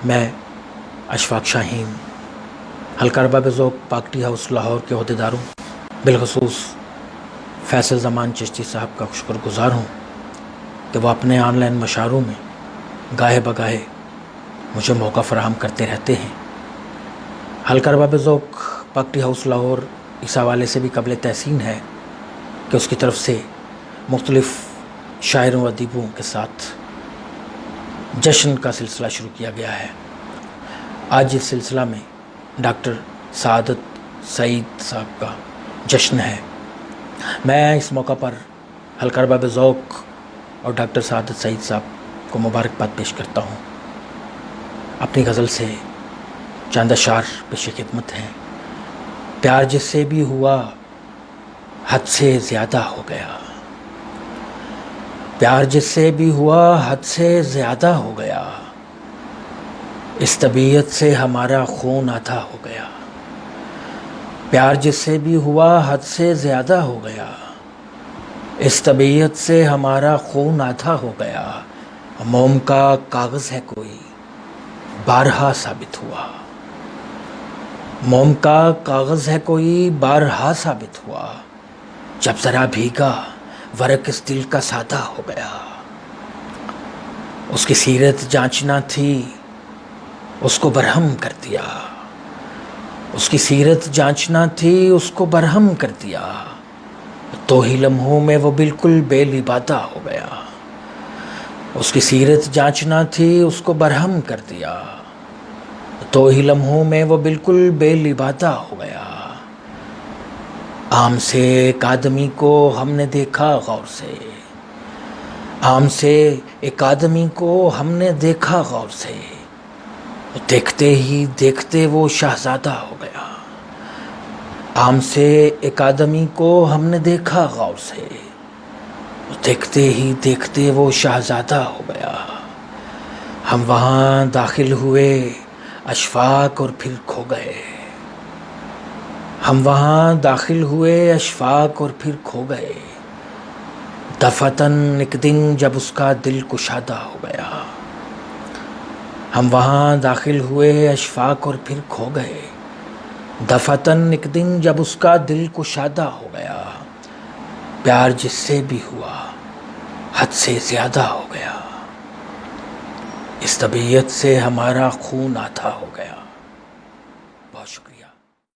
میں اشفاق شاہین حلقہ ارباب ذوق پاک ٹی ہاؤس لاہور کے عہدیداروں بالخصوص فیصل زمان چشتی صاحب کا شکر گزار ہوں کہ وہ اپنے آن لائن مشاعروں میں گاہے بگاہے مجھے موقع فراہم کرتے رہتے ہیں۔ حلقہ ارباب ذوق پاک ٹی ہاؤس لاہور اس حوالے سے بھی قابل تحسین ہے کہ اس کی طرف سے مختلف شاعروں و ادیبوں کے ساتھ جشن کا سلسلہ شروع کیا گیا ہے۔ آج اس سلسلہ میں ڈاکٹر سعادت سعید صاحب کا جشن ہے۔ میں اس موقع پر حلقہ ارباب ذوق اور ڈاکٹر سعادت سعید صاحب کو مبارکباد پیش کرتا ہوں۔ اپنی غزل سے چند اشعار پیش خدمت ہیں۔ پیار جس سے بھی ہوا حد سے زیادہ ہو گیا، پیار جس سے بھی ہوا حد سے زیادہ ہو گیا، اس طبیعت سے ہمارا خون آدھا ہو گیا۔ پیار جس سے بھی ہوا حد سے زیادہ ہو گیا، اس طبیعت سے ہمارا خون آدھا ہو گیا۔ موم کا کاغذ ہے کوئی بارہا ثابت ہوا، موم کا کاغذ ہے کوئی بارہا ثابت ہوا، جب ذرا بھیگا ورق اس دل کا سادہ ہو گیا۔ اس کی سیرت جانچنا تھی اس کو برہم کر دیا، اس کی سیرت جانچنا تھی اس کو برہم کر دیا، تو ہی لمحوں میں وہ بالکل بے لبادہ ہو گیا۔ اس کی سیرت جانچنا تھی اس کو برہم کر دیا، تو ہی لمحوں میں وہ بالکل بے لبادہ ہو گیا۔ عام سے ایک آدمی کو ہم نے دیکھا غور سے، عام سے ایک آدمی کو ہم نے دیکھا غور سے، دیکھتے ہی دیکھتے وہ شہزادہ ہو گیا۔ عام سے ایک آدمی کو ہم نے دیکھا غور سے، دیکھتے ہی دیکھتے وہ شہزادہ ہو گیا۔ ہم وہاں داخل ہوئے اشفاق اور پھر کھو گئے، ہم وہاں داخل ہوئے اشفاق اور پھر کھو گئے، دفعتاً ایک دن جب اس کا دل کشادہ ہو گیا۔ ہم وہاں داخل ہوئے اشفاق اور پھر کھو گئے، دفعتاً ایک دن جب اس کا دل کشادہ ہو گیا۔ پیار جس سے بھی ہوا حد سے زیادہ ہو گیا، اس طبیعت سے ہمارا خون آدھا ہو گیا۔